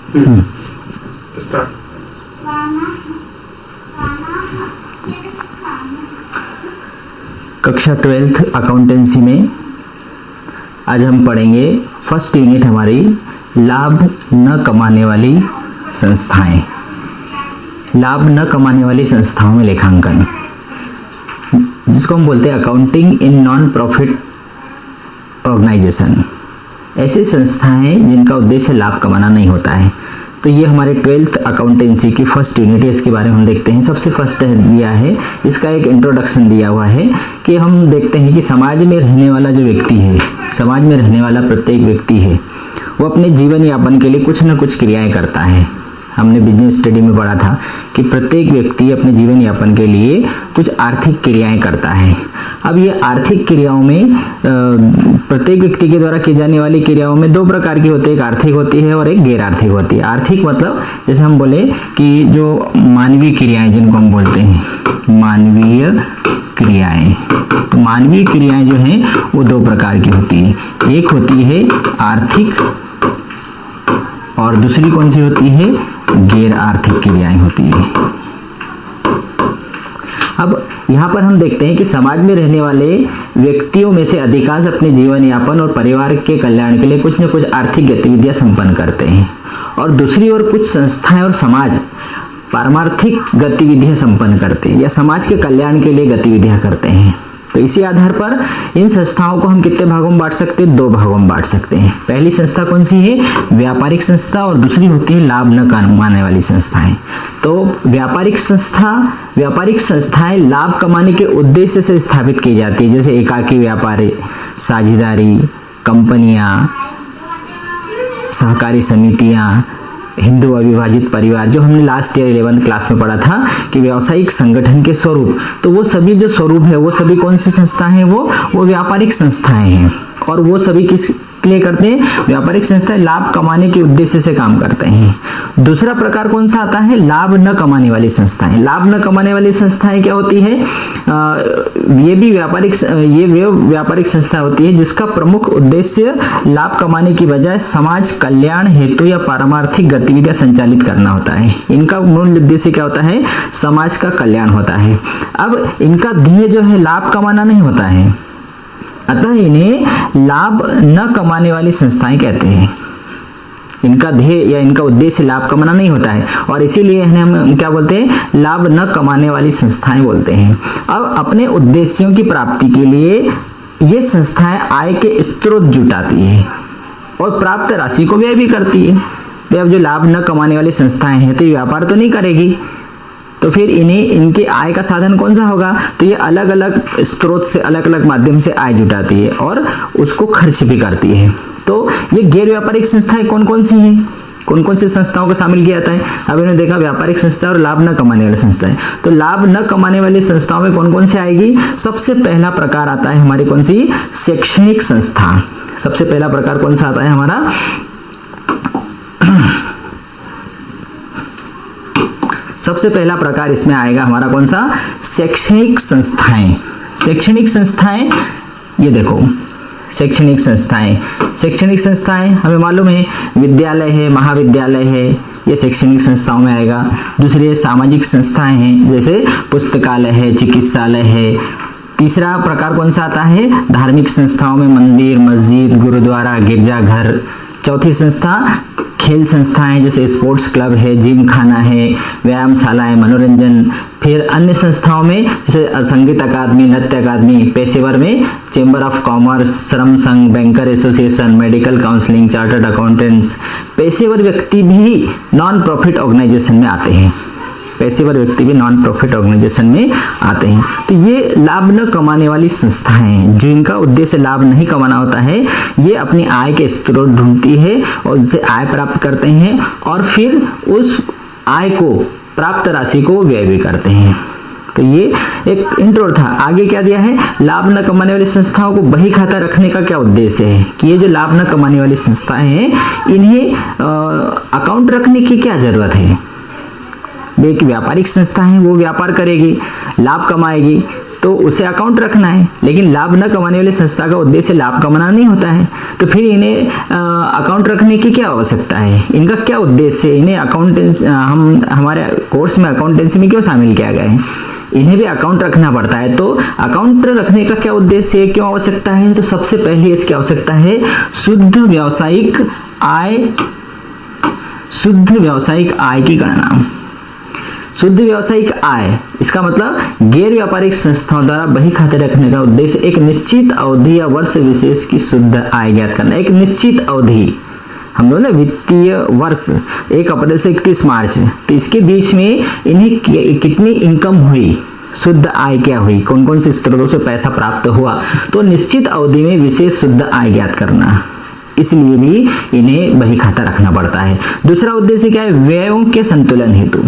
Start. कक्षा 12th accountancy में आज हम पढ़ेंगे फर्स्ट यूनिट हमारी लाभ न कमाने वाली संस्थाएं। लाभ न कमाने वाली संस्थाओं में लेखांकन, जिसको हम बोलते हैं accounting in non profit organisation. ऐसी संस्थाएं जिनका उद्देश्य लाभ कमाना नहीं होता है। तो ये हमारे 12th अकाउंटेंसी की फर्स्ट यूनिट है, इसके बारे में हम देखते हैं। सबसे फर्स्ट दिया है, इसका एक इंट्रोडक्शन दिया हुआ है कि हम देखते हैं कि समाज में रहने वाला जो व्यक्ति है, समाज में रहने वाला प्रत्येक व्यक्ति है, वो अपने जीवन यापन के लिए कुछ न कुछ क्रियाएं करता है। हमने बिजनेस स्टडी में पढ़ा था कि प्रत्येक व्यक्ति अपने जीवन यापन के लिए कुछ आर्थिक क्रियाएं करता है। अब ये आर्थिक क्रियाओं में प्रत्येक व्यक्ति के द्वारा की जाने वाली क्रियाओं में दो प्रकार की होती है, एक आर्थिक होती है और एक गैर आर्थिक होती है। आर्थिक मतलब जैसे हम बोले कि जो मानवीय क्रियाएं, जिनको हम बोलते हैं मानवीय क्रियाएं, तो मानवीय क्रियाएं जो हैं वो दो प्रकार की होती है। एक होती है आर्थिक और दूसरी कौन सी होती है, गैर आर्थिक क्रियाएं होती है। अब यहाँ पर हम देखते हैं कि समाज में रहने वाले व्यक्तियों में से अधिकांश अपने जीवन यापन और परिवार के कल्याण के लिए कुछ न कुछ आर्थिक गतिविधियां संपन्न करते हैं, और दूसरी ओर कुछ संस्थाएं और समाज पारमार्थिक गतिविधियां संपन्न करते हैं या समाज के कल्याण के लिए गतिविधियां करते हैं। तो इसी आधार पर इन संस्थाओं को हम कितने भागों में बांट सकते हैं, दो भागों में बांट सकते हैं। पहली संस्था कौन सी है, व्यापारिक संस्था, और दूसरी होती है लाभ न कमाने वाली संस्थाएं। तो व्यापारिक संस्थाएं लाभ कमाने के उद्देश्य से स्थापित की जाती है, जैसे एकाकी व्यापारी, साझेदारी, कंपनियां, सहकारी समितियां, हिंदू अविभाजित परिवार, जो हमने लास्ट ईयर 11th क्लास में पढ़ा था कि व्यावसायिक संगठन के स्वरूप। तो वो सभी जो स्वरूप है वो सभी कौन सी संस्था हैं, वो व्यापारिक संस्थाएं हैं। और वो सभी किस लिए करते हैं, व्यापारिक संस्थाएं लाभ कमाने के उद्देश्य से काम करते हैं। दूसरा प्रकार कौन सा आता है, लाभ न कमाने वाली संस्थाएं। लाभ न कमाने वाली संस्थाएं क्या होती है, ये व्यापारिक संस्था होती है जिसका प्रमुख उद्देश्य लाभ कमाने की बजाय समाज कल्याण हेतु या पारमार्थिक गतिविधियां संचालित करना होता है। इनका मूल उद्देश्य क्या होता है, समाज का कल्याण होता है। अब इनका ध्येय जो है लाभ कमाना नहीं होता है, अतः इन्हें लाभ न कमाने वाली संस्थाएं कहते हैं। इनका ध्येय या इनका उद्देश्य लाभ कमाना नहीं होता है, और इसीलिए इन्हें हम क्या बोलते हैं, लाभ न कमाने वाली संस्थाएं बोलते हैं। अब अपने उद्देश्यों की प्राप्ति के लिए ये संस्थाएं आय के स्रोत जुटाती है और प्राप्त राशि को व्यय भी करती है। अब जो लाभ न कमाने वाली संस्थाएं हैं तो ये व्यापार तो नहीं करेगी, तो फिर इनके आय का साधन कौन सा होगा, तो ये अलग अलग स्रोत से, अलग अलग माध्यम से आय जुटाती है और उसको खर्च भी करती है। तो ये गैर व्यापारिक संस्थाएं कौन कौन सी हैं, कौन कौन सी संस्थाओं को शामिल किया जाता है। अब इन्होंने देखा व्यापारिक संस्था और लाभ न कमाने वाली संस्थाएं। तो लाभ न कमाने वाली संस्थाओं में कौन कौन सी आएगी, सबसे पहला प्रकार आता है हमारी कौन सी, शैक्षणिक संस्था। सबसे पहला प्रकार कौन सा आता है हमारा, सबसे पहला प्रकार इसमें आएगा हमारा कौन सा, शैक्षणिक संस्थाएं। शैक्षणिक संस्थाएं, ये देखो शैक्षणिक संस्थाएं हमें मालूम है, विद्यालय है, महाविद्यालय है, ये शैक्षणिक संस्थाओं में आएगा। दूसरी सामाजिक संस्थाएं हैं, जैसे पुस्तकालय है, चिकित्सालय है। तीसरा प्रकार कौन सा आता है, धार्मिक संस्थाओं में मंदिर, मस्जिद, गुरुद्वारा, गिरजाघर। चौथी संस्था खेल संस्थाएं, जैसे स्पोर्ट्स क्लब है, जिम खाना है, व्यायामशालाएं, मनोरंजन। फिर अन्य संस्थाओं में जैसे संगीत अकादमी, नृत्य अकादमी। पेशेवर में चेंबर ऑफ कॉमर्स, श्रम संघ, banker association, medical counselling, chartered accountants. पेशेवर व्यक्ति भी नॉन प्रॉफिट ऑर्गेनाइजेशन में आते हैं, पेशेवर व्यक्ति भी नॉन प्रॉफिट ऑर्गेनाइजेशन में आते हैं। तो ये लाभ न कमाने वाली संस्थाएं हैं, जिनका उद्देश्य लाभ नहीं कमाना होता है। ये अपनी आय के स्रोत ढूंढती है और उससे आय प्राप्त करते हैं, और फिर उस आय को, प्राप्त राशि को व्यय भी करते हैं। तो ये एक इंट्रो था। आगे क्या दिया है, लाभ न कमाने वाली संस्थाओं को बही खाता रखने का क्या उद्देश्य है, कि ये जो लाभ न कमाने वाली संस्थाएं हैं, इन्हें अकाउंट रखने की क्या जरूरत है। एक व्यापारिक संस्था है, वो व्यापार करेगी, लाभ कमाएगी, तो उसे अकाउंट रखना है, लेकिन लाभ न कमाने वाली संस्था का उद्देश्य लाभ कमाना नहीं होता है, तो फिर इन्हें अकाउंट रखने की क्या आवश्यकता है, इनका क्या उद्देश्य है, इन्हें अकाउंटेंसी हम हमारे कोर्स में अकाउंटेंसी में क्यों शामिल किया गया है, इन्हें भी अकाउंट रखना पड़ता है। तो अकाउंट रखने का क्या उद्देश्य है, क्यों आवश्यकता है, तो सबसे पहले इसकी आवश्यकता है शुद्ध व्यावसायिक आय की गणना। शुद्ध व्यावसायिक आय, इसका मतलब गैर व्यापारिक संस्थाओं द्वारा बही खाते रखने का उद्देश्य एक निश्चित अवधि या वर्ष विशेष की शुद्ध आय ज्ञात करना। एक निश्चित अवधि, हम बोले वित्तीय वर्ष 1 अप्रैल से 31 मार्च, तो इसके बीच में इन्हें कितनी इनकम हुई, शुद्ध आय क्या हुई, कौन कौन से स्रोतों से पैसा प्राप्त हुआ, तो निश्चित अवधि में विशेष शुद्ध आय ज्ञात करना, इसलिए भी इन्हें बही खाता रखना पड़ता है। दूसरा उद्देश्य क्या है, व्ययों के संतुलन हेतु,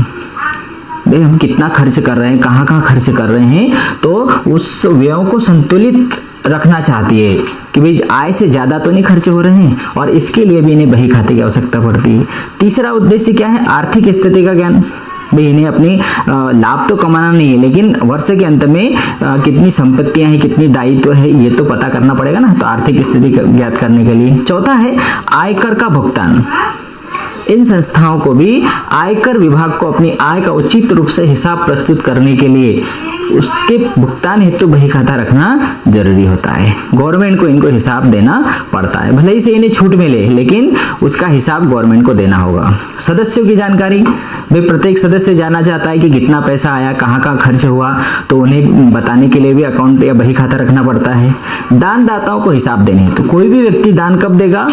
भाई हम कितना खर्च कर रहे हैं, कहाँ कहाँ खर्च कर रहे हैं, तो उस व्ययों को संतुलित रखना चाहती है कि भाई आय से ज्यादा तो नहीं खर्च हो रहे हैं, और इसके लिए भी इन्हें बही खाते की आवश्यकता पड़ती है। तीसरा उद्देश्य क्या है, आर्थिक स्थिति का ज्ञान, भाई इन्हें अपनी लाभ तो कमाना नहीं है, लेकिन वर्ष के अंत में कितनी संपत्तियां हैं, कितनी दायित्व है, ये तो पता करना पड़ेगा ना, तो आर्थिक स्थिति ज्ञात करने के लिए। चौथा है आयकर का भुगतान। इन संस्थाओं को भी आयकर विभाग को अपनी आय का उचित रूप से हिसाब प्रस्तुत करने के लिए उसके भुगतान हेतु बही खाता रखना जरूरी होता है। गवर्नमेंट को इनको हिसाब देना पड़ता है, भले ही से इन्हें छूट मिले, लेकिन उसका हिसाब गवर्नमेंट को देना होगा। सदस्यों की जानकारी, भाई प्रत्येक सदस्य जानना चाहता है कि कितना पैसा आया, कहाँ कहाँ खर्च हुआ, तो उन्हें बताने के लिए भी अकाउंट या बही खाता रखना पड़ता है। दानदाताओं को हिसाब देने हेतु, कोई भी व्यक्ति दान कब देगा,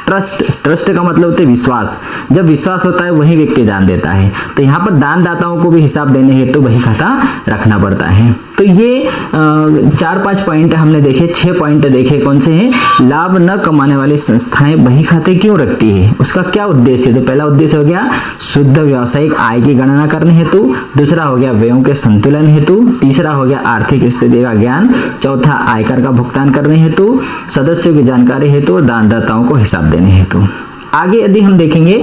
ट्रस्ट का मतलब होता है विश्वास, जब विश्वास होता है वही व्यक्ति दान देता है, तो यहाँ पर दानदाताओं को भी हिसाब देने हेतु तो बही खाता रखना पड़ता है। तो ये 4-5 पॉइंट हमने देखे, 6 पॉइंट देखे, कौन से हैं, लाभ न कमाने वाली संस्थाएं बही खाते क्यों रखती है, उसका क्या उद्देश्य है। तो पहला उद्देश्य हो गया शुद्ध व्यावसायिक आय की गणना करने हेतु, दूसरा हो गया व्ययों के संतुलन हेतु, तीसरा हो गया आर्थिक स्थिति का ज्ञान, चौथा आयकर का भुगतान करने हेतु, सदस्यों की जानकारी हेतु और दानदाताओं को हिसाब देने हेतु। आगे यदि हम देखेंगे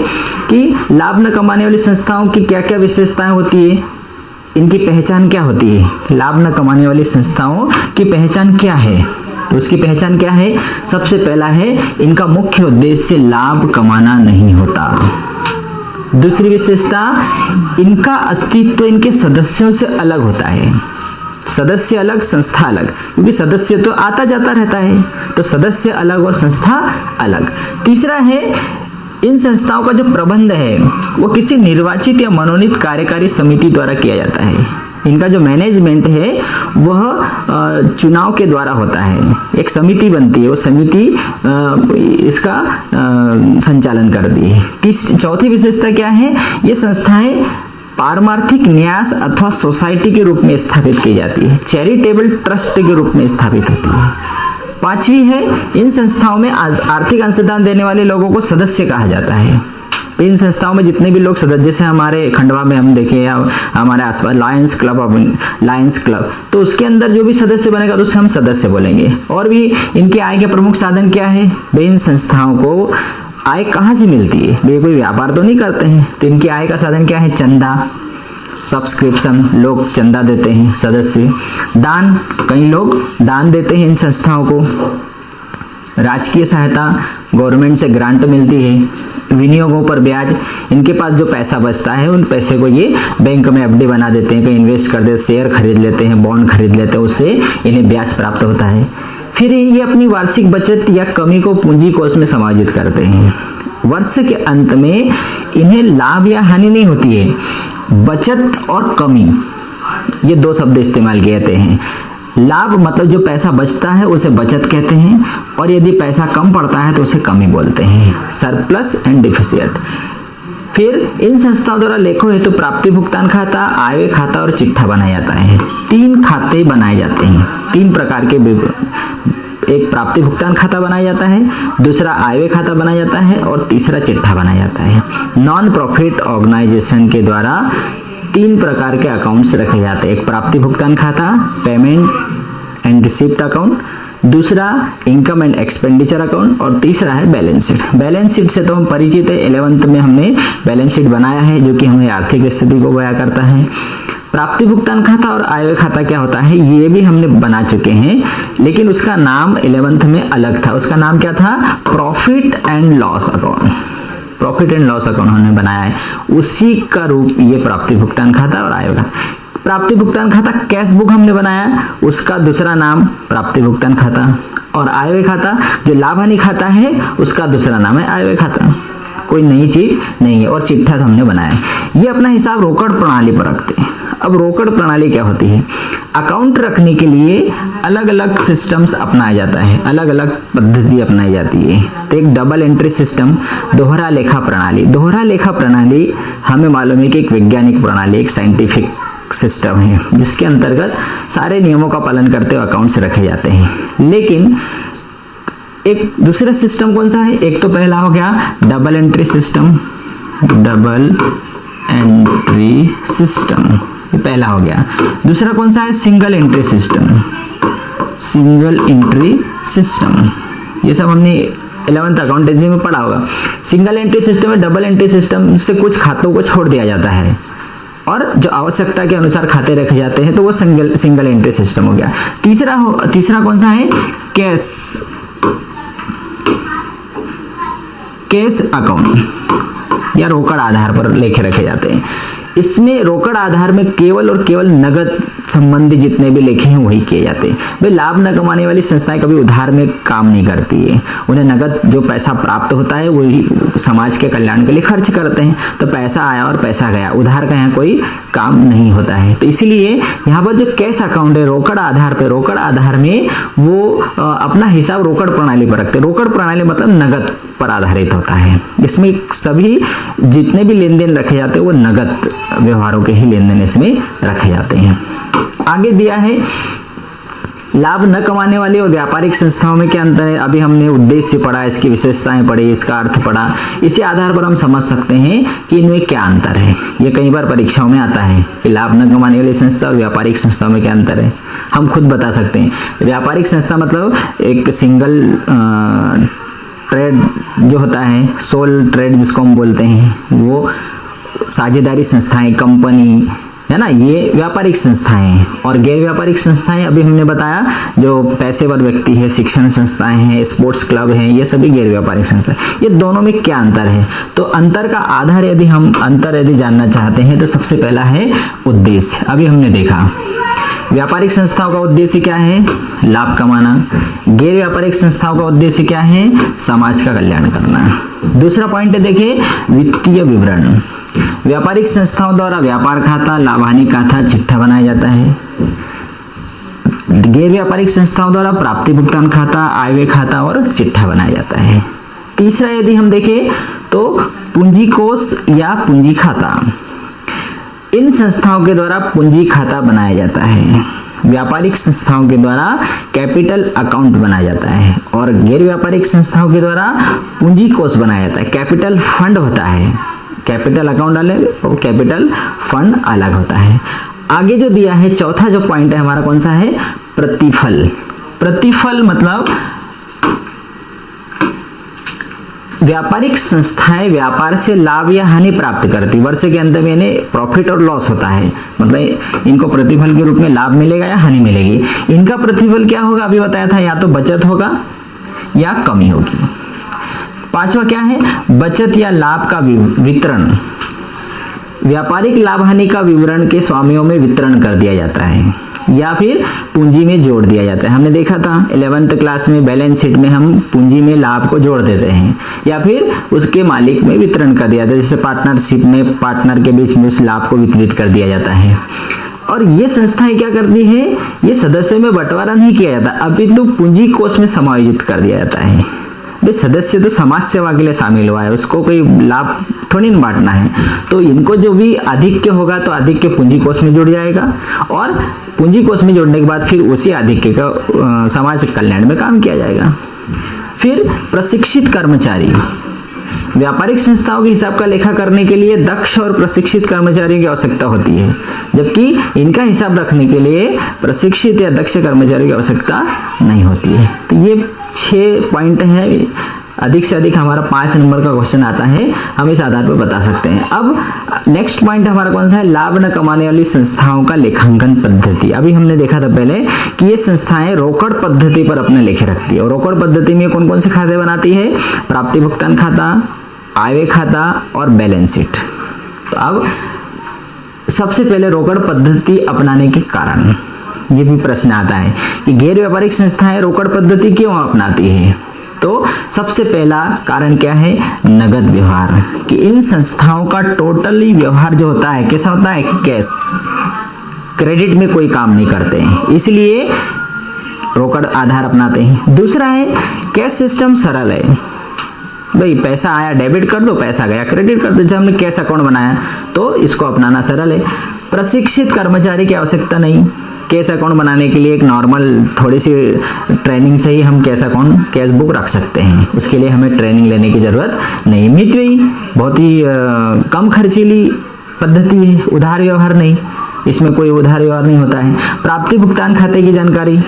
कि लाभ न कमाने वाली संस्थाओं की क्या क्या विशेषताएं होती है, इनकी पहचान क्या होती है, लाभ न कमाने वाली संस्थाओं की पहचान क्या है, तो उसकी पहचान क्या है, सबसे पहला है इनका मुख्य उद्देश्य लाभ कमाना नहीं होता। दूसरी विशेषता, इनका अस्तित्व इनके सदस्यों से अलग होता है, सदस्य अलग संस्था अलग, क्योंकि सदस्य तो आता जाता रहता है, तो सदस्य अलग और संस्था अलग। तीसरा है इन संस्थाओं का जो प्रबंध है वो किसी निर्वाचित या मनोनीत कार्यकारी समिति द्वारा किया जाता है। इनका जो मैनेजमेंट है वह चुनाव के द्वारा होता है, एक समिति बनती है, वो समिति इसका संचालन करती है। चौथी विशेषता क्या है, ये संस्थाएं पारमार्थिक न्यास अथवा सोसाइटी के रूप में स्थापित की जाती है, चैरिटेबल ट्रस्ट के रूप में स्थापित होती है। पांचवी है इन संस्थाओं में आर्थिक अंशदान देने वाले लोगों को सदस्य कहा जाता है। इन संस्थाओं में जितने भी लोग सदस्य, जैसे हमारे खंडवा में हम देखें या हमारे आसपास लायंस क्लब, तो उसके अंदर जो भी सदस्य बनेगा तो उसे हम सदस्य बोलेंगे। और भी इनके आय के प्रमुख साधन क्या है, इन संस्थाओं को आय कहाँ से मिलती है, वे कोई व्यापार तो नहीं करते हैं, तो इनकी आय का साधन क्या है, चंदा, सब्सक्रिप्शन, लोग चंदा देते हैं सदस्य, दान, कई लोग दान देते हैं इन संस्थाओं को, राजकीय सहायता, गवर्नमेंट से ग्रांट मिलती है, विनियोगों पर ब्याज, इनके पास जो पैसा बचता है उन पैसे को ये बैंक में एफडी बना देते हैं, कहीं इन्वेस्ट कर देते, शेयर खरीद लेते हैं, बॉन्ड खरीद लेते हैं, उससे इन्हें ब्याज प्राप्त होता है। फिर ये अपनी वार्षिक बचत या कमी को पूंजी कोष में समायोजित करते हैं। वर्ष के अंत में इन्हें लाभ या हानि नहीं होती है, बचत और कमी, ये 2 शब्द इस्तेमाल किए जाते हैं। लाभ मतलब जो पैसा बचता है उसे बचत कहते हैं, और यदि पैसा कम पड़ता है तो उसे कमी बोलते हैं, सरप्लस एंड डिफिसिट। फिर इन संस्थाओं द्वारा लेखों हेतु प्राप्ति भुगतान खाता, आयव्यय खाता और चिट्ठा बनाया जाता है। 3 खाते बनाए जाते हैं, 3 प्रकार के, एक प्राप्ति भुगतान खाता बनाया जाता है, दूसरा आयव्यय खाता बनाया जाता है और तीसरा चिट्ठा बनाया जाता है। नॉन प्रॉफिट ऑर्गेनाइजेशन के द्वारा 3 प्रकार के अकाउंट्स रखे जाते हैं, एक प्राप्ति भुगतान खाता, पेमेंट एंड रिसिप्ट अकाउंट, दूसरा इनकम एंड एक्सपेंडिचर अकाउंट और तीसरा है बैलेंस शीट। बैलेंस शीट से तो हम परिचित है, 11th में हमने बैलेंस शीट बनाया है जो कि हमें आर्थिक स्थिति को बयां करता है। प्राप्ति भुगतान खाता और आय व्यय खाता क्या होता है ये भी हमने बना चुके हैं, लेकिन उसका नाम 11th में अलग था। उसका नाम क्या था? Profit and loss account. Profit and loss account हमने बनाया है, उसी का रूप ये प्राप्ति भुगतान खाता और आय व्यय खाता। प्राप्ति भुगतान खाता कैश बुक हमने बनाया, उसका दूसरा नाम प्राप्ति भुगतान खाता, और आय व्यय खाता जो लाभ हानि खाता है उसका दूसरा नाम है आय व्यय खाता। कोई नई चीज नहीं है। और चिट्ठा हमने बनाया है। ये अपना हिसाब रोकड़ प्रणाली पर रखते हैं। अब रोकड़ प्रणाली क्या होती है? अकाउंट रखने के लिए अलग अलग सिस्टम्स अपनाया जाता है, अलग अलग पद्धति अपनाई जाती है। तो एक डबल एंट्री सिस्टम, दोहरा लेखा प्रणाली। दोहरा लेखा प्रणाली हमें मालूम है कि एक वैज्ञानिक प्रणाली, एक साइंटिफिक सिस्टम है जिसके अंतर्गत सारे नियमों का पालन करते हुए अकाउंट्स रखे जाते हैं। लेकिन एक दूसरा सिस्टम कौन सा है? एक तो पहला हो गया double entry system, double entry system, ये पहला हो गया। दूसरा कौन सा है? Single entry system, single entry system. ये सब हमने 11th अकाउंटेंसी में पढ़ा होगा। सिंगल एंट्री सिस्टम में डबल एंट्री सिस्टम से कुछ खातों को छोड़ दिया जाता है और जो आवश्यकता के अनुसार खाते रखे जाते हैं, तो वो सिंगल एंट्री सिस्टम हो गया। तीसरा कौन सा है? कैश अकाउंट या रोकड़ आधार पर लेखे रखे जाते हैं। इसमें रोकड़ आधार में केवल और केवल नगद संबंधी जितने भी लेखे हैं वही किए जाते हैं। भाई लाभ न कमाने वाली संस्थाएं कभी उधार में काम नहीं करती है। उन्हें नगद जो पैसा प्राप्त होता है वही समाज के कल्याण के लिए खर्च करते हैं। तो पैसा आया और पैसा गया, उधार का यहाँ कोई काम नहीं होता है। तो इसीलिए यहाँ पर जो कैश अकाउंट है रोकड़ आधार पे, रोकड़ आधार में वो अपना हिसाब रोकड़ प्रणाली पर रखते हैं। रोकड़ प्रणाली मतलब नगद पर आधारित होता है। इसमें सभी जितने भी लेन देन रखे जाते हैं वो नगद व्यवहारों के ही लेन देन इसमें रखे जाते हैं। आगे दिया है लाभ न कमाने वाली और व्यापारिक संस्थाओं में क्या अंतर है? अभी हमने उद्देश्य पढ़ा, इसकी विशेषताएं पढ़ी, इसका अर्थ पढ़ा। इसी आधार पर हम समझ सकते हैं कि इनमें क्या अंतर है। ये कई बार परीक्षाओं में आता है कि लाभ न कमाने वाली संस्था और व्यापारिक संस्थाओं में क्या अंतर है। हम खुद बता सकते हैं। व्यापारिक संस्था मतलब एक सिंगल ट्रेड जो होता है, सोल ट्रेड जिसको हम बोलते हैं, वो साझेदारी संस्थाएं, कंपनी है ना, ये व्यापारिक संस्थाएं हैं। और गैर व्यापारिक संस्थाएं अभी हमने बताया जो पेशेवर व्यक्ति है, शिक्षण संस्थाएं हैं, स्पोर्ट्स क्लब हैं, ये सभी गैर व्यापारिक संस्थाएं। ये दोनों में क्या अंतर है? तो अंतर का आधार यदि जानना चाहते हैं तो सबसे पहला है उद्देश्य। अभी हमने देखा व्यापारिक संस्थाओं का उद्देश्य क्या है? लाभ कमाना। गैर व्यापारिक संस्थाओं का उद्देश्य क्या है? समाज का कल्याण करना। दूसरा पॉइंट है, देखिए वित्तीय विवरण। व्यापारिक संस्थाओं द्वारा व्यापार खाता, लाभ हानि खाता, चिट्ठा बनाया जाता है। गैर व्यापारिक संस्थाओं द्वारा प्राप्ति भुगतान खाता, आय व्यय खाता और चिट्ठा बनाया जाता है। तीसरा यदि हम देखें तो पूंजी कोष या पूंजी खाता। इन संस्थाओं के द्वारा पूंजी खाता बनाया जाता है। व्यापारिक संस्थाओं के द्वारा कैपिटल अकाउंट बनाया जाता है और गैर व्यापारिक संस्थाओं के द्वारा पूंजी कोष बनाया जाता है। कैपिटल फंड होता है, कैपिटल अकाउंट अलग और कैपिटल फंड अलग होता है। आगे जो दिया है चौथा जो पॉइंट है हमारा कौन सा है? प्रतिफल। प्रतिफल मतलब व्यापारिक संस्थाएं व्यापार से लाभ या हानि प्राप्त करती, वर्ष के अंत में इन्हें प्रॉफिट और लॉस होता है, मतलब इनको प्रतिफल के रूप में लाभ मिलेगा या हानि मिलेगी। इनका प्रतिफल क्या होगा? अभी बताया था, या तो बचत होगा या कमी होगी। पांचवा क्या है? बचत या लाभ का वितरण। व्यापारिक लाभ हानि का विवरण के स्वामियों में वितरण कर दिया जाता है या फिर पूंजी में जोड़ दिया जाता है। हमने देखा था 11th क्लास में बैलेंस शीट में हम पूंजी में लाभ को जोड़ देते हैं या फिर उसके मालिक में वितरण कर दिया जाता है। जैसे पार्टनरशिप में पार्टनर के बीच में उस लाभ को वितरित कर दिया जाता है। और ये संस्थाएं क्या करती है? ये सदस्यों में बंटवारा नहीं किया जाता, अपितु पूंजी कोष में समायोजित कर दिया जाता है। भाई सदस्य तो समाज सेवा के लिए शामिल हुआ है, उसको कोई लाभ थोड़ी ना बांटना है। तो इनको जो भी आधिक्य होगा तो आधिक्य पूंजी कोष में जुड़ जाएगा और पूंजी कोष में जोड़ने के बाद फिर उसी आधिक्य का समाज कल्याण में काम किया जाएगा। फिर प्रशिक्षित कर्मचारी। व्यापारिक संस्थाओं के हिसाब का लेखा करने के लिए दक्ष और प्रशिक्षित कर्मचारियों की आवश्यकता होती है, जबकि इनका हिसाब रखने के लिए प्रशिक्षित या दक्ष कर्मचारियों की आवश्यकता नहीं होती है। तो ये 6 पॉइंट है अधिक से अधिक हमारा 5 नंबर का क्वेश्चन आता है, हम इस आधार पर बता सकते हैं। अब नेक्स्ट पॉइंट हमारा कौन सा है, लाभ न कमाने वाली संस्थाओं का लेखांकन पद्धति। अभी हमने देखा था पहले कि ये संस्थाएं रोकड़ पद्धति पर अपने लेखे रखती है, और रोकड़ पद्धति में कौन कौन से खाते बनाती है, प्राप्ति भुगतान खाता, आयव्यय खाता और बैलेंस शीट। तो अब सबसे पहले रोकड़ पद्धति अपनाने के कारण ये भी प्रश्न आता है कि गैर व्यापारिक संस्थाएं रोकड़ पद्धति क्यों अपनाती है। तो सबसे पहला कारण क्या है, नगद व्यवहार, कि इन संस्थाओं का टोटली व्यवहार जो होता है कैसा होता है, कैश, क्रेडिट में कोई काम नहीं करते हैं, इसलिए रोकड़ आधार अपनाते हैं। दूसरा है कैश सिस्टम सरल है, भाई पैसा आया डेबिट कर दो, पैसा गया क्रेडिट कर दो। जब हमने कैश अकाउंट बनाया तो इसको अपनाना सरल है। प्रशिक्षित कर्मचारी की आवश्यकता नहीं, कैश अकाउंट बनाने के लिए एक नॉर्मल थोड़ी सी ट्रेनिंग से ही हम कैश अकाउंट, कैश बुक रख सकते हैं, उसके लिए हमें ट्रेनिंग लेने की जरूरत नहीं। मितव्ययी बहुत ही कम खर्चीली पद्धति है, उधार व्यवहार नहीं, इसमें कोई उधार व्यवहार नहीं होता है। प्राप्ति भुगतान खाते की जानकारी,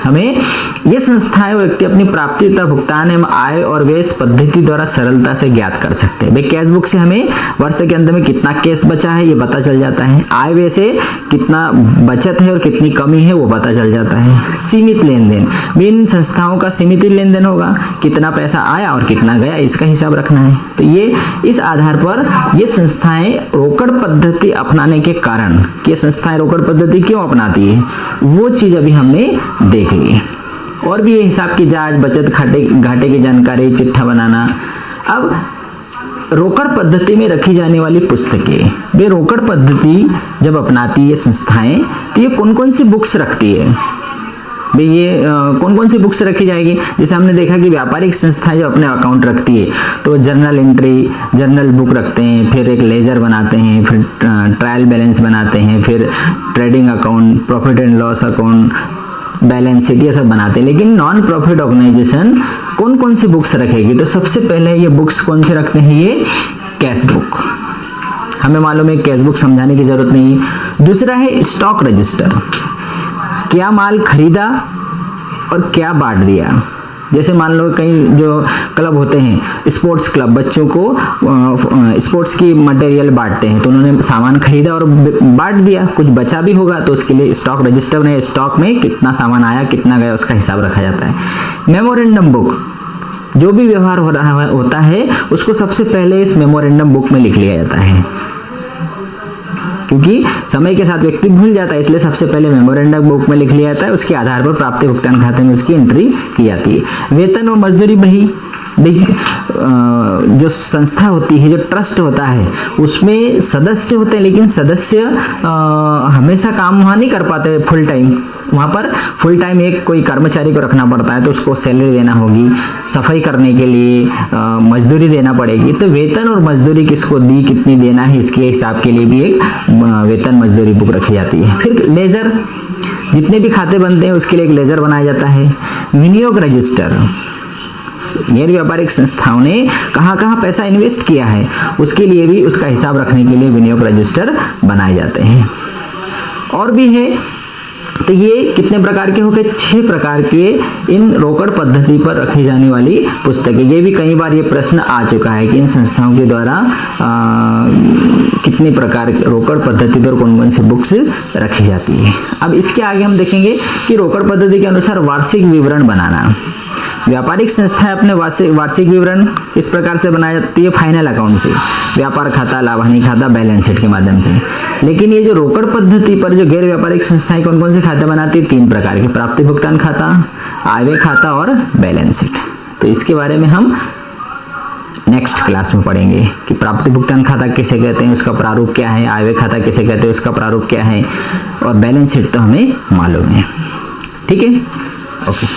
हमें ये संस्थाएं व्यक्ति अपनी प्राप्ति तथा भुगतान एवं आय और व्यय पद्धति द्वारा सरलता से ज्ञात कर सकते हैं। भाई कैश बुक से हमें वर्ष के अंत में कितना कैश बचा है ये पता चल जाता है, आय व्यय से कितना बचत है और कितनी कमी है वो पता चल जाता है। सीमित लेन देन, इन संस्थाओं का सीमित लेन देन होगा, कितना पैसा आया और कितना गया इसका हिसाब रखना है। तो ये इस आधार पर ये संस्थाएं रोकड़ पद्धति अपनाने के कारण, ये संस्थाएं रोकड़ पद्धति क्यों अपनाती है वो चीज अभी हमने देख ली। और भी ये हिसाब की जांच, बचत घाटे की जानकारी, चिट्ठा बनाना। अब रोकड़ पद्धति में रखी जाने वाली पुस्तकें, वे रोकड़ पद्धति जब अपनाती है संस्थाएं तो ये कौन कौन सी बुक्स रखती है, भाई ये कौन कौन सी बुक्स रखी जाएगी। जैसे हमने देखा कि व्यापारिक संस्थाएं जो अपने अकाउंट रखती है तो जर्नल एंट्री, जर्नल बुक रखते हैं, फिर एक लेजर बनाते हैं, फिर ट्रायल बैलेंस बनाते हैं, फिर trading account, profit and loss account, balance sheet, ये सब बनाते हैं। लेकिन नॉन प्रॉफिट ऑर्गेनाइजेशन कौन कौन सी बुक्स रखेगी, तो सबसे पहले ये बुक्स कौन से रखते हैं, ये कैश बुक, हमें मालूम है कैश बुक समझाने की जरूरत नहीं है। दूसरा है स्टॉक रजिस्टर, क्या माल खरीदा और क्या बांट दिया। जैसे मान लो कई जो क्लब होते हैं, स्पोर्ट्स क्लब, बच्चों को स्पोर्ट्स की मटेरियल बांटते हैं, तो उन्होंने सामान खरीदा और बांट दिया, कुछ बचा भी होगा तो उसके लिए स्टॉक रजिस्टर में स्टॉक में कितना सामान आया कितना गया उसका हिसाब रखा जाता है। मेमोरेंडम बुक, जो भी व्यवहार हो रहा होता है उसको सबसे पहले इस मेमोरेंडम बुक में लिख लिया जाता है, क्योंकि समय के साथ व्यक्ति भूल जाता है, इसलिए सबसे पहले मेमोरेंडम बुक में लिख लिया जाता है। उसके आधार पर प्राप्ति भुगतान खाते में उसकी एंट्री की जाती है। वेतन और मजदूरी बही, जो संस्था होती है, जो ट्रस्ट होता है, उसमें सदस्य होते हैं, लेकिन सदस्य हमेशा काम वहाँ नहीं कर पाते फुल टाइम, वहाँ पर फुल टाइम एक कोई कर्मचारी को रखना पड़ता है, तो उसको सैलरी देना होगी, सफाई करने के लिए मजदूरी देना पड़ेगी। तो वेतन और मजदूरी किसको दी, कितनी देना है, इसके हिसाब के लिए भी एक वेतन मजदूरी बुक रखी जाती है। फिर लेजर, जितने भी खाते बनते हैं उसके लिए एक लेजर बनाया जाता है। विनियोग रजिस्टर, गैर व्यापारिक संस्थाओं ने कहाँ कहाँ पैसा इन्वेस्ट किया है उसके लिए भी उसका हिसाब रखने के लिए विनियोग रजिस्टर बनाए जाते हैं। और भी है, तो ये कितने प्रकार के हो गए, 6 प्रकार के इन रोकड़ पद्धति पर रखी जाने वाली पुस्तकें। ये भी कई बार ये प्रश्न आ चुका है कि इन संस्थाओं के द्वारा कितने प्रकार के रोकड़ पद्धति पर कौन कौन सी बुक्स रखी जाती है। अब इसके आगे हम देखेंगे कि रोकड़ पद्धति के अनुसार वार्षिक विवरण बनाना। व्यापारिक संस्थाएं अपने वार्षिक विवरण इस प्रकार से बनाई जाती है, फाइनल अकाउंट से, व्यापार खाता, लाभ हानि खाता, बैलेंस शीट के माध्यम से। लेकिन ये जो रोकड़ पद्धति पर जो गैर व्यापारिक संस्थाएं कौन कौन से खाते बनाती है, 3 प्रकार के, प्राप्ति भुगतान खाता, आयव्यय खाता और बैलेंस शीट। तो इसके बारे में हम नेक्स्ट क्लास में पढ़ेंगे कि प्राप्ति भुगतान खाता किसे कहते हैं, उसका प्रारूप क्या है, आयव्यय खाता किसे कहते हैं, उसका प्रारूप क्या है, और बैलेंस शीट तो हमें मालूम है। ठीक है, ओके।